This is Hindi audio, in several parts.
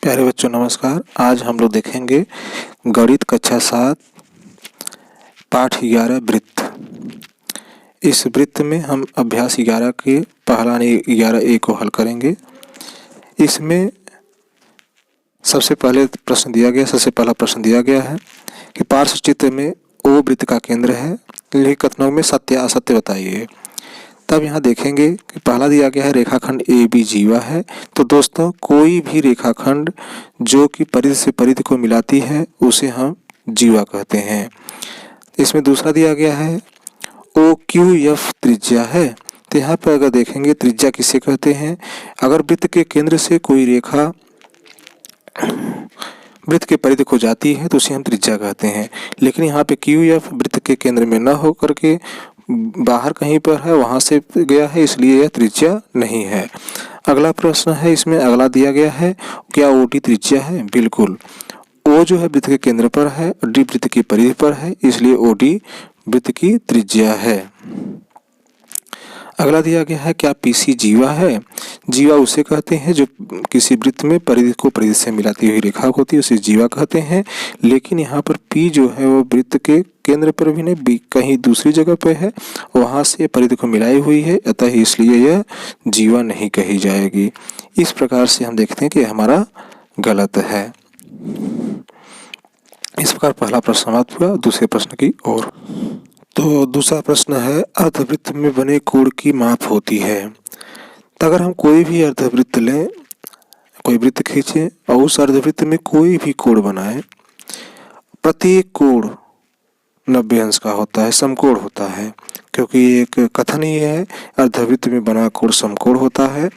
प्यारे बच्चों नमस्कार। आज हम लोग देखेंगे गणित कक्षा 7 पाठ 11 वृत्त। इस वृत्त में हम अभ्यास 11 के पहला 11A को हल करेंगे। इसमें सबसे पहला प्रश्न दिया गया है कि पार्श्व चित्र में O वृत्त का केंद्र है, लिखित कथनों में सत्य असत्य बताइए। तब यहाँ देखेंगे कि पहला दिया गया है रेखाखंड ए बी जीवा है। तो दोस्तों कोई भी रेखाखंड जो कि परिधि से परिधि को मिलाती है उसे हम जीवा कहते हैं। इसमें दूसरा दिया गया है ओ क्यू एफ त्रिज्या है। तो यहाँ पर अगर देखेंगे त्रिज्या किसे कहते हैं, अगर वृत्त के केंद्र से कोई रेखा वृत्त के परिधि को जाती है तो उसे हम त्रिज्या कहते हैं। लेकिन यहाँ पे क्यू एफ वृत्त के केंद्र में न हो करके बाहर कहीं पर है, वहां से गया है, इसलिए यह त्रिज्या नहीं है। अगला प्रश्न है, इसमें अगला दिया गया है क्या ओडी त्रिज्या है। बिल्कुल, ओ जो है वृत्त के केंद्र पर है, डी वृत्त की परिधि पर है, इसलिए ओडी वृत्त की त्रिज्या है। अगला दिया गया है क्या पीसी जीवा है। जीवा उसे कहते हैं जो किसी वृत्त में परिधि को परिधि से मिलाती हुई रेखा होती है, उसे जीवा कहते हैं। लेकिन यहाँ पर पी जो है वो वृत्त के केंद्र पर भी नहीं, बी कहीं दूसरी जगह पर है, वहां से परिधि को मिलाई हुई है, अतः इसलिए यह जीवा नहीं कही जाएगी। इस प्रकार से हम देखते हैं कि हमारा गलत है। इस प्रकार पहला प्रश्न समाप्त हुआ। दूसरे प्रश्न की ओर। तो दूसरा प्रश्न है अर्धवृत्त में बने कोण की माप होती है। तो अगर हम कोई भी अर्धवृत्त लें, कोई वृत्त खींचे और उस अर्धवृत्त में कोई भी कोण बनाए, प्रत्येक कोण 90 अंश का होता है, समकोण होता है, क्योंकि एक कथन ही है अर्धवृत्त में बना कोण समकोण होता है।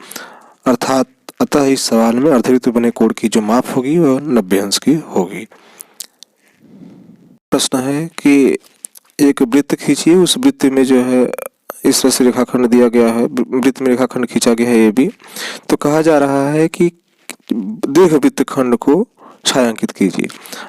अर्थात अतः इस सवाल में अर्धवृत्त में बने कोण की जो माप होगी वह 90 अंश की होगी। प्रश्न है कि एक वृत्त खींचिए, उस वृत्त में जो है इस तरह से रेखाखंड दिया गया है, वृत्त में रेखाखंड खींचा गया है ए बी। तो कहा जा रहा है कि दीर्घवृत्त खंड को छायांकित कीजिए।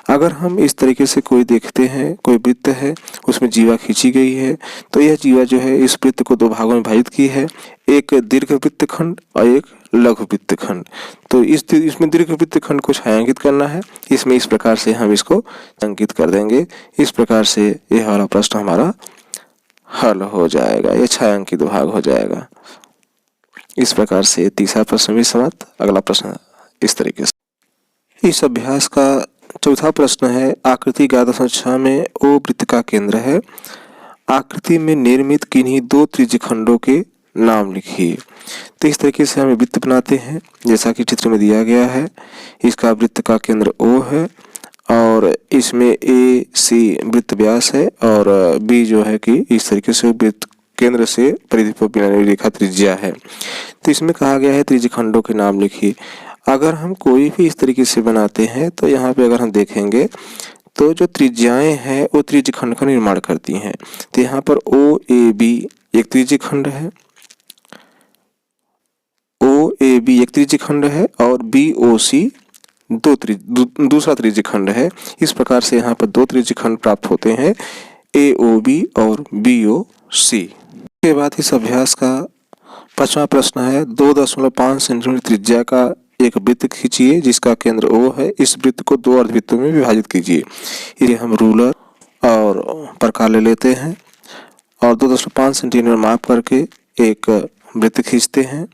अगर हम इस तरीके से कोई देखते हैं, कोई वृत्त है उसमें जीवा खींची गई है, तो यह जीवा जो है इस वृत्त को दो भागों में विभाजित की है, एक दीर्घवृत्त खंड और एक लघु वृत्त खंड। तो इसमें दीर्घवृत्त खंड को छायांकित करना है, इसमें इस प्रकार से हम इसको अंकित कर देंगे। इस प्रकार से यह वाला प्रश्न हमारा हल हो जाएगा, यह छायांकित भाग हो जाएगा। इस प्रकार से तीसरा प्रश्न भी समाप्त। अगला प्रश्न इस तरीके से। इस अभ्यास का चौथा प्रश्न है आकृति 11.6 में ओ वृत्त का केंद्र है। आकृति में निर्मित किन्हीं दो त्रिज्यखंडों के नाम लिखिए। तो इस तरीके से हम वृत्त बनाते हैं जैसा कि चित्र में दिया गया है। इसका वृत्त का केंद्र O है और इसमें ए सी वृत्त व्यास है और बी जो है कि इस तरीके से वृत्त केंद्र से परिधि पर बनाने वाली रेखा त्रिज्या है। तो इसमें कहा गया है त्रिज्यखंडों के नाम लिखिए। अगर हम कोई भी इस तरीके से बनाते हैं तो यहाँ पे अगर हम देखेंगे तो जो त्रिज्याएं हैं वो त्रिज्यखंड का निर्माण करती हैं। तो यहाँ पर ओ ए बी एक त्रिज्यखंड है, ओ ए बी एक त्रिज्यखंड है और बी ओ सी दूसरा त्रिज्यखंड है। इस प्रकार से यहाँ पर दो त्रिज्यखंड प्राप्त होते हैं, ए ओ बी और बी ओ सी। इसके बाद इस अभ्यास का पांचवा प्रश्न है 2.5 सेंटीमीटर त्रिज्या का एक वृत्त खींचिए जिसका केंद्र O है। इस वृत्त को दो अर्धवृत्तों में विभाजित कीजिए। ये हम रूलर और प्रकार ले लेते हैं और 2.5 सेंटीमीटर माप करके एक वृत्त खींचते हैं।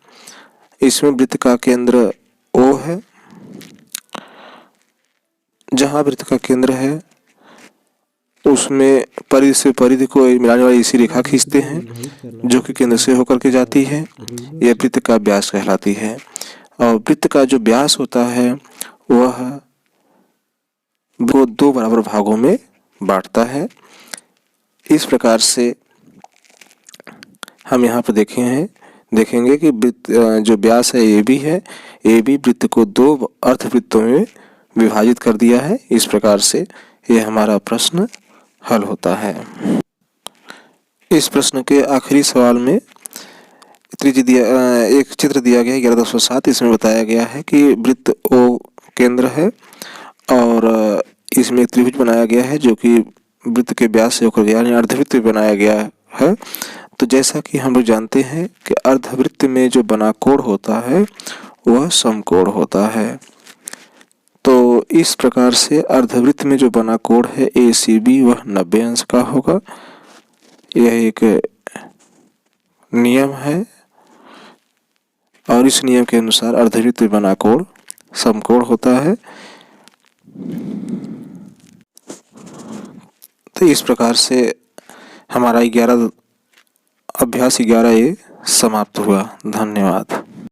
इसमें वृत्त का केंद्र O है। जहाँ वृत्त का केंद्र है उसमें परिधि से परिधि को मिलाने वाली इसी रेखा खींचते हैं जो कि केंद्र से होकर के जाती है। यह वृत्त का व्यास कहलाती है और वृत्त का जो व्यास होता है वह वो दो बराबर भागों में बांटता है। इस प्रकार से हम यहाँ पर देखेंगे कि वृत्त जो व्यास है ए बी है, ए बी वृत्त को दो अर्धवृत्तों में विभाजित कर दिया है। इस प्रकार से यह हमारा प्रश्न हल होता है। इस प्रश्न के आखिरी सवाल में एक चित्र दिया गया है 11.7। इसमें बताया गया है कि वृत्त O केंद्र है और इसमें एक त्रिभुज बनाया गया है जो कि वृत्त के व्यास से होकर गया, यानी अर्धवृत्त बनाया गया है। तो जैसा कि हम लोग जानते हैं कि अर्धवृत्त में जो बना कोण होता है वह समकोण होता है। तो इस प्रकार से अर्धवृत्त में जो बना कोण है ACB वह 90 अंश का होगा। यह एक नियम है और इस नियम के अनुसार अर्धवृत्त में बना कोण समकोण होता है। तो इस प्रकार से हमारा अभ्यास 11A समाप्त हुआ। धन्यवाद।